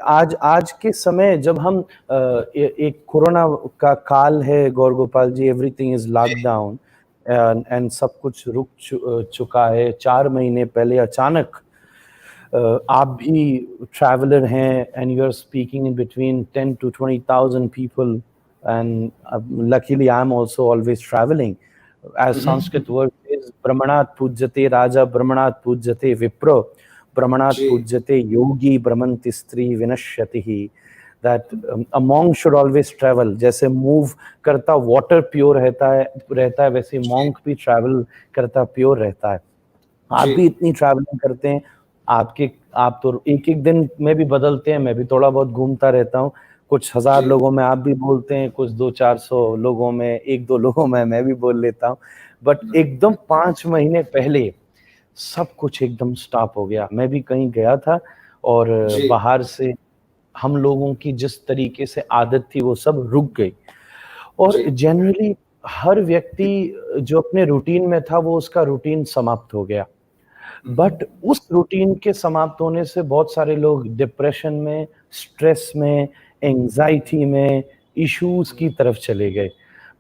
आज आज के समय जब हम एक कोरोना का काल है गौर Gopal ji, everything is lockdown and सब कुछ रुक चुका है। 4 महीने पहले अचानक आप भी ट्रैवलर हैं and you are speaking in between 10 to 20,000 people and luckily I'm also always traveling. As Sanskrit word is brahmanat pujyate raja, brahmanat pujyate vipro, brahmanat जी pujyate yogi, brahmanti stri vinashyatihi. That a monk should always travel. जैसे move करता water pure रहता है वैसे monk भी travel करता pure रहता है। आप जी भी इतनी ट्रैवलिंग करते हैं, आप तो एक एक दिन में भी बदलते हैं, मैं भी थोड़ा बहुत घूमता रहता हूँ। कुछ हजार जी लोगों में आप भी बोलते हैं, कुछ 200-400 लोगों में, 1-2 लोगों में मैं भी बोल लेता हूँ। बट एकदम 5 महीने पहले सब कुछ एकदम स्टॉप हो गया। मैं भी कहीं गया था और जी बाहर से हम लोगों की जिस तरीके से आदत थी वो सब रुक गई। और जी जनरली हर व्यक्ति जो अपने रूटीन में था वो उसका रूटीन समाप्त हो गया। बट उस रूटीन के समाप्त होने से बहुत सारे लोग डिप्रेशन में, स्ट्रेस में, एंजाइटी में, इश्यूज की तरफ चले गए।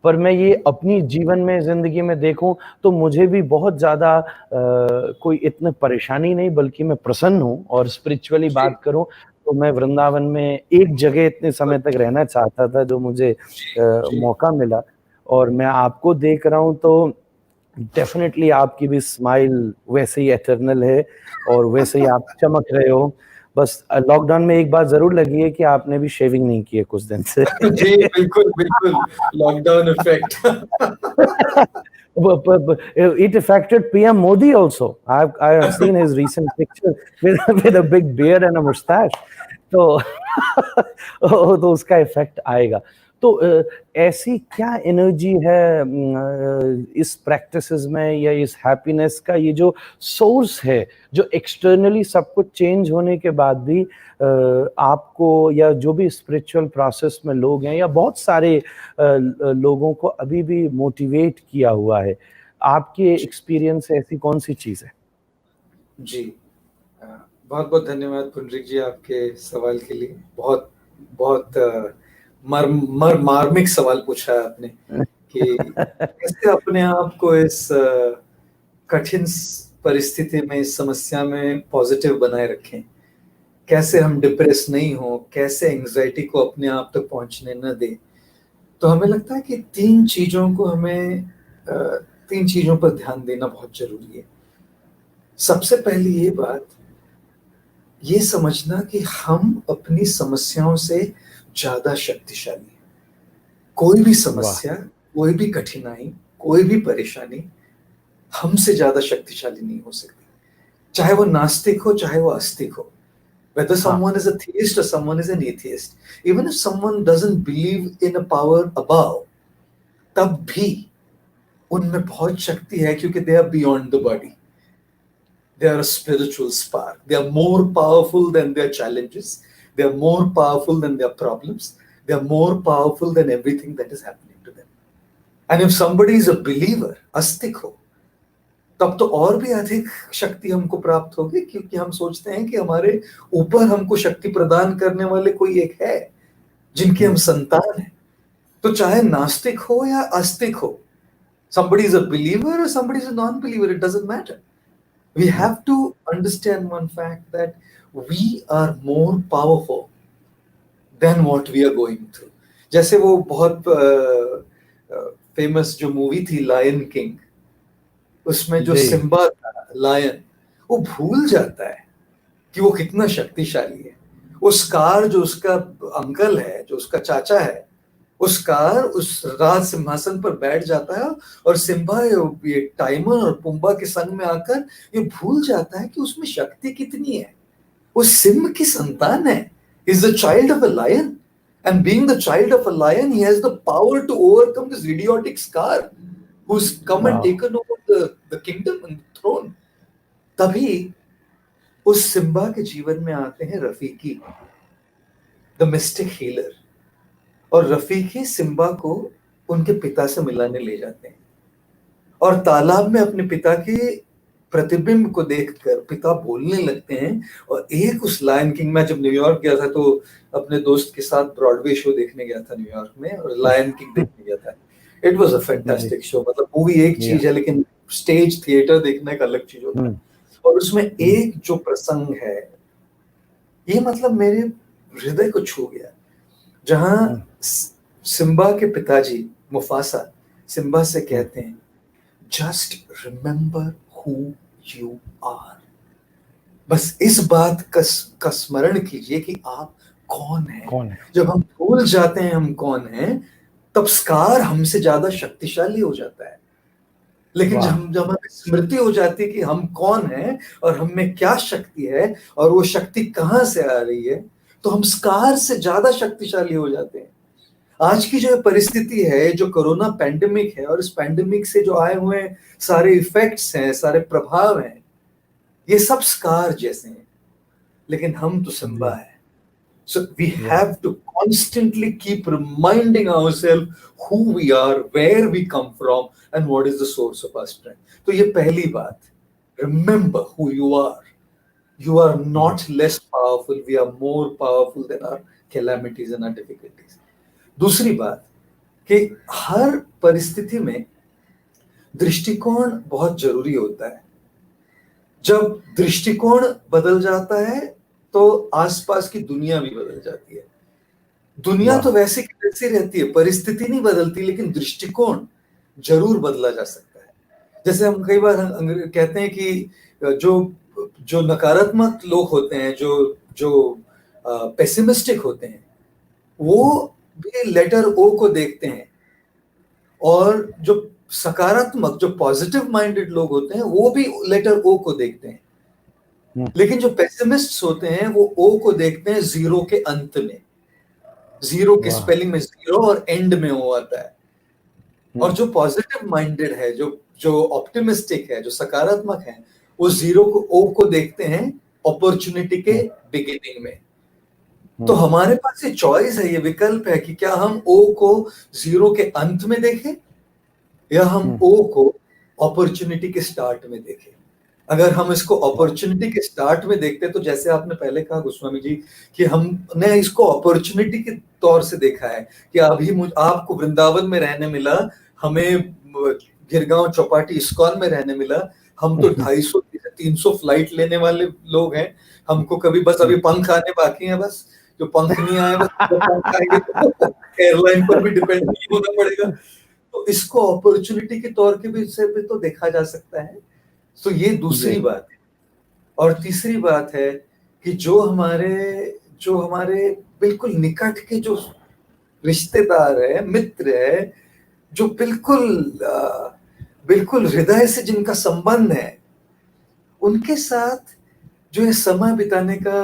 पर मैं ये अपनी जीवन में, जिंदगी में देखूं तो मुझे भी बहुत ज्यादा कोई इतनी परेशानी नहीं, बल्कि मैं प्रसन्न हूँ। और स्पिरिचुअली जी बात करूं तो मैं वृंदावन में एक जगह इतने समय तक रहना चाहता था, जो मुझे जी मौका मिला। और मैं आपको देख रहा हूं तो डेफिनेटली आपकी भी स्माइल वैसे ही एटर्नल है और वैसे ही आप चमक रहे हो। बस लॉकडाउन में एक बात जरूर लगी है कि आपने भी शेविंग नहीं की है कुछ दिन से। जी बिल्कुल बिल्कुल lockdown effect It affected PM Modi also. I have seen his recent picture with a big beard and a mustache. तो तो उसका इफेक्ट आएगा। तो ऐसी क्या एनर्जी है इस प्रैक्टिसेस में या इस हैप्पीनेस का, ये जो सोर्स है, जो एक्सटर्नली सब कुछ चेंज होने के बाद भी आपको या जो भी स्पिरिचुअल प्रोसेस में लोग हैं या बहुत सारे लोगों को अभी भी मोटिवेट किया हुआ है, आपके एक्सपीरियंस से ऐसी कौन सी चीज है? जी बहुत बहुत धन्यवाद पुंडरीक जी आपके सवाल के लिए। बहुत बहुत मार्मिक सवाल पूछा है आपने कि कैसे अपने आप को इस कठिन परिस्थिति में, इस समस्या में पॉजिटिव बनाए रखें, कैसे हम डिप्रेस नहीं हो, कैसे एंजाइटी को अपने आप तक पहुंचने न दें। तो हमें लगता है कि तीन चीजों पर ध्यान देना बहुत जरूरी है। सबसे पहली ये बात, ये समझना कि हम अपनी समस्याओं से ज्यादा शक्तिशाली हैं। कोई भी वाह। समस्या, कोई भी कठिनाई, कोई भी परेशानी हमसे ज्यादा शक्तिशाली नहीं हो सकती, चाहे वो नास्तिक हो, चाहे वो आस्तिक हो। Whether हाँ। someone is a theist or someone is an atheist, even if someone doesn't believe in a power above, तब भी उनमें बहुत शक्ति है, क्योंकि they are beyond the body. They are a spiritual spark. They are more powerful than their challenges. They are more powerful than their problems. They are more powerful than everything that is happening to them. And if somebody is a believer, आस्तिक हो, तब तो और भी अधिक शक्ति हमको प्राप्त होगी, क्योंकि हम सोचते हैं कि हमारे ऊपर हमको शक्ति प्रदान करने वाले कोई एक है, जिनके हम संतान हैं। तो चाहे नास्तिक हो या आस्तिक हो, somebody is a believer or somebody is a non-believer, it doesn't matter. We have to understand one fact, that we are more powerful than what we are going through. जैसे वो बहुत फेमस जो मूवी थी lion king, उसमें जो जी। Simba था lion, वो भूल जाता है कि वो कितना शक्तिशाली है। वो स्कार जो उसका अंकल है, जो उसका चाचा है, वो स्कार उस राज सिंहासन पर बैठ जाता है और सिम्बा ये टाइमर और पुम्बा के संग में आकर ये भूल जाता है कि उसमें शक्ति कितनी है। वो सिम्ब की संतान है, is the child of a lion, and being the child of a lion he has the power to overcome this idiotic scar who's come and taken over the kingdom and the throne. तभी उस Simba के जीवन में आते हैं Rafiki, the mystic healer, और Rafiki Simba को उनके पिता से मिलाने ले जाते हैं और तालाब में अपने पिता के प्रतिबिंब को देखकर पिता बोलने लगते हैं। और एक उस लायन किंग, मैं जब न्यूयॉर्क गया था तो अपने दोस्त के साथ ब्रॉडवे शो देखने गया था न्यूयॉर्क में, और लायन किंग देखने गया था। It was a fantastic show. मतलब मूवी एक चीज है, लेकिन स्टेज थिएटर देखने का अलग चीज होता है। और उसमें एक जो प्रसंग है, ये मतलब मेरे हृदय को छू गया, जहां सिम्बा के पिताजी मुफासा सिम्बा से कहते हैं, just remember who you are. बस इस बात का स्मरण कीजिए कि आप कौन हैं। जब हम भूल जाते हैं हम कौन हैं, तब स्कार हमसे ज्यादा शक्तिशाली हो जाता है। लेकिन जब हमें स्मृति हो जाती है कि हम कौन हैं और हम में क्या शक्ति है और वो शक्ति कहां से आ रही है, तो हम स्कार से ज्यादा शक्तिशाली हो जाते हैं। आज की जो परिस्थिति है, जो कोरोना पैंडेमिक है, और इस पैंडेमिक से जो आए हुए सारे इफेक्ट्स हैं, सारे प्रभाव हैं, ये सब स्कार जैसे हैं, लेकिन हम तो सिम्बा है। So we have to constantly keep reminding ourselves who we are, where we come from, and what is the source of our strength. तो ये पहली बात, remember who you are. You are not less powerful. We are more powerful than our calamities and our difficulties. दूसरी बात कि हर परिस्थिति में दृष्टिकोण बहुत जरूरी होता है। जब दृष्टिकोण बदल जाता है तो आसपास की दुनिया भी बदल जाती है। दुनिया तो वैसे की वैसी रहती है, परिस्थिति नहीं बदलती, लेकिन दृष्टिकोण जरूर बदला जा सकता है। जैसे हम कई बार कहते हैं कि जो नकारात्मक लोग होते हैं, जो पेसिमिस्टिक होते हैं, वो भी लेटर ओ को देखते हैं, और जो सकारात्मक, जो पॉजिटिव माइंडेड लोग होते हैं, वो भी लेटर ओ को देखते हैं। लेकिन जो पेसिमिस्ट्स होते हैं, वो ओ को देखते हैं जीरो के अंत में। जीरो के स्पेलिंग में जीरो और एंड में ओ आता है। और जो पॉजिटिव माइंडेड है, जो ऑप्टिमिस्टिक है, जो सकारात्मक है, वो जीरो को, ओ को देखते हैं अपॉर्चुनिटी के बिगिनिंग में। तो हमारे पास ये चॉइस है, ये विकल्प है कि क्या हम ओ को जीरो के अंत में देखें या हम ओ को अपॉर्चुनिटी के स्टार्ट में देखें। अगर हम इसको अपॉर्चुनिटी के स्टार्ट में देखते हैं, तो जैसे आपने पहले कहा गोस्वामी जी कि हमने इसको अपॉर्चुनिटी के तौर से देखा है कि अभी आपको वृंदावन में रहने मिला, हमें गिरगांव चौपाटी इस्कॉन में रहने मिला। हम तो 250-300 फ्लाइट लेने वाले लोग हैं। हमको कभी बस अभी पंख आने बाकी हैं, बस जो पंख नहीं आए, बस पंख आएंगे तो एयरलाइन पर भी डिपेंड नहीं होना पड़ेगा। तो इसको अपॉर्चुनिटी के तौर के भी से भी तो देखा जा सकता है। तो ये दूसरी बात है। और तीसरी बात है कि जो हमारे बिल्कुल निकट के जो रिश्तेदार है, मित्र है, जो बिल्कुल हृदय से जिनका संबंध है, उनके साथ जो ये समय बिताने का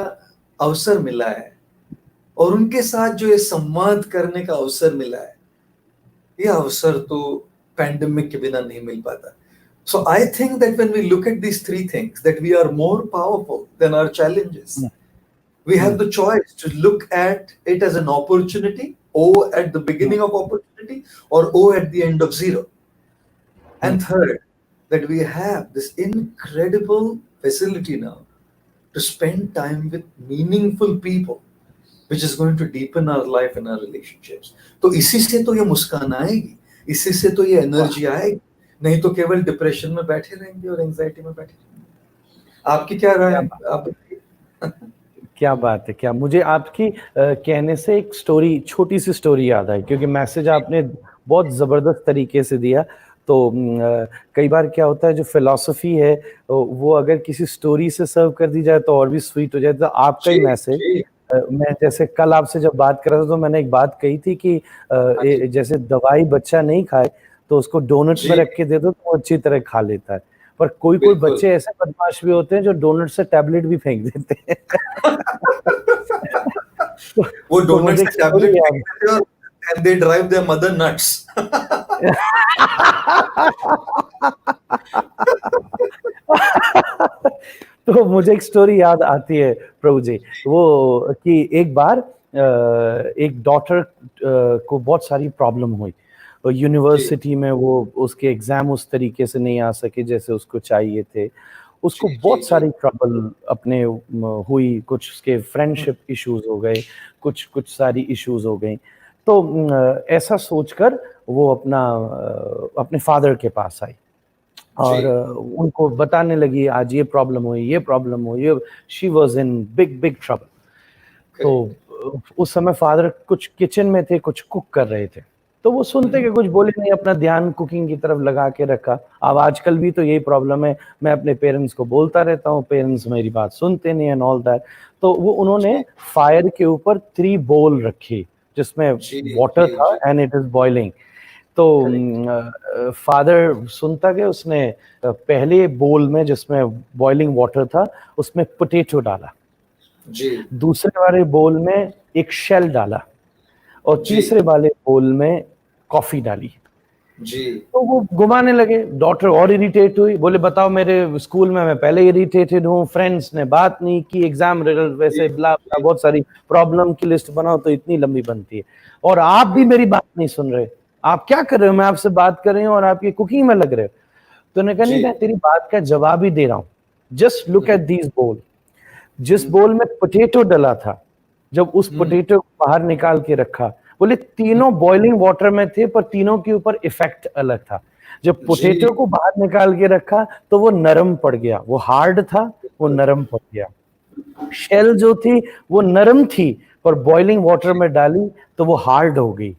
अवसर मिला है और उनके साथ जो ये संवाद करने का अवसर मिला है, ये अवसर तो पैंडेमिक के बिना नहीं मिल पाता। So I think that when we look at these three things, that we are more powerful than our challenges. We have the choice to look at it as an opportunity, O at the beginning of opportunity, or O at the end of zero. And third, that we have this incredible facility now to spend time with meaningful people, which is going to deepen our life and our relationships. तो इसी से तो ये मुस्कान आएगी, इसी से तो ये एनर्जी आएगी, नहीं तो केवल डिप्रेशन में बैठे रहेंगे और एंजाइटी में बैठे रहेंगे। आपकी क्या राय है? आप क्या बात है, क्या मुझे आपकी कहने से एक स्टोरी, छोटी सी स्टोरी याद आई, क्योंकि मैसेज आपने बहुत जबरदस्त तरीके से दिया। तो कई बार क्या होता है, जो फिलॉसफी है वो अगर किसी स्टोरी से सर्व कर दी जाए तो और भी स्वीट हो जाए। तो आपका ही मैसेज, मैं जैसे कल आपसे जब बात कर रहा था तो मैंने एक बात कही थी कि जैसे दवाई बच्चा नहीं खाए तो उसको डोनट में रख के दे दो तो वो अच्छी तरह खा लेता है, पर कोई बच्चे ऐसे बदमाश भी होते हैं जो डोनट से टैबलेट भी फेंक देते हैं। वो डोनट से टैबलेट फेंक देते हैं and they drive their mother nuts. तो मुझे एक स्टोरी याद आती है प्रभु जी, वो कि एक बार एक डॉटर को बहुत सारी प्रॉब्लम हुई, जी, यूनिवर्सिटी में वो उसके एग्जाम उस तरीके से नहीं आ सके जैसे उसको चाहिए थे। उसको जी, जी, बहुत जी। सारी ट्रबल अपने हुई, कुछ उसके हुँ, फ्रेंडशिप इश्यूज हो गए, कुछ कुछ सारी इश्यूज हो गई। तो ऐसा सोचकर वो अपने फादर के पास आई जी, और उनको बताने लगी आज ये प्रॉब्लम हुई, ये प्रॉब्लम हुई, ये she was in big big trouble. तो करेक्ट। उस समय फादर कुछ किचन में थे, कुछ कुक कर रहे थे। तो वो हुँ, सुनते हुँ। कि कुछ बोले नहीं, अपना ध्यान कुकिंग की तरफ लगा के रखा। अब आजकल भी तो यही प्रॉब्लम है, मैं अपने पेरेंट्स को बोलता रहता हूँ, पेरेंट्स मेरी बात सुनते नहीं एंड ऑल दैट। तो वो उन्होंने जी, फायर के ऊपर 3 बोल रखी, जिसमें जी, वाटर जी, था जी, एंड इट इज़ बॉइलिंग। तो करेक्ट। फादर सुनता कि उसने पहले बोल में जिसमें बॉइलिंग वाटर था, उसमें पोटैटो डाला। जी, दूसरे वाले बोल में एक शेल डाला और जी, तीसरे वाले बोल में कॉफी डाली। जी, तो वो घुमाने लगे, डॉटर और इरिटेट हुई, बोले बताओ मेरे स्कूल में मैं पहले इरिटेटेड हूँ, फ्रेंड्स ने बात नहीं की, एग्जाम रिजल्ट जी, वैसे ब्ला ब्ला, जी, बहुत सारी प्रॉब्लम की लिस्ट बनाओ तो इतनी लंबी बनती है और आप भी जी, मेरी बात नहीं सुन रहे। आप क्या कर रहे हो, मैं आपसे बात कर रही हूँ और आप ये कुकिंग में लग रहे हो। तो उन्होंने कहा नहीं, जी, मैं तेरी बात का जवाब ही दे रहा हूँ, just look hmm, at these बोल। जिस हुँ, बोल में पोटैटो डला था, जब उस हुँ, पोटैटो को बाहर निकाल के रखा, बोले हुँ, तीनों बॉइलिंग वाटर में थे पर तीनों के ऊपर इफेक्ट अलग था। जब जी, पोटैटो को बाहर निकाल के रखा तो वो नरम पड़ गया, वो हार्ड था, वो बिल्कुल, नरम पड़ गया। शेल जो थी वो नरम थी, पर बॉइलिंग वाटर जी, में डाली तो वो हार्ड हो गई।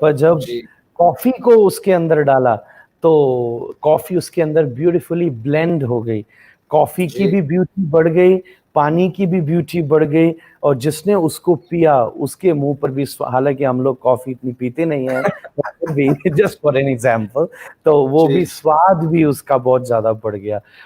पर जब जी, कॉफी को उसके अंदर डाला तो कॉफी उसके अंदर ब्यूटीफुली ब्लेंड हो गई। कॉफी की जी, भी ब्यूटी बढ़ गई, पानी की भी ब्यूटी बढ़ गई और जिसने उसको पिया उसके मुंह पर भी हालांकि हम लोग कॉफी इतनी पीते नहीं हैं, पर फिर भी जस्ट फॉर एन एग्जांपल, तो वो भी जी, स्वाद भी उसका बहुत ज्यादा बढ़ गया।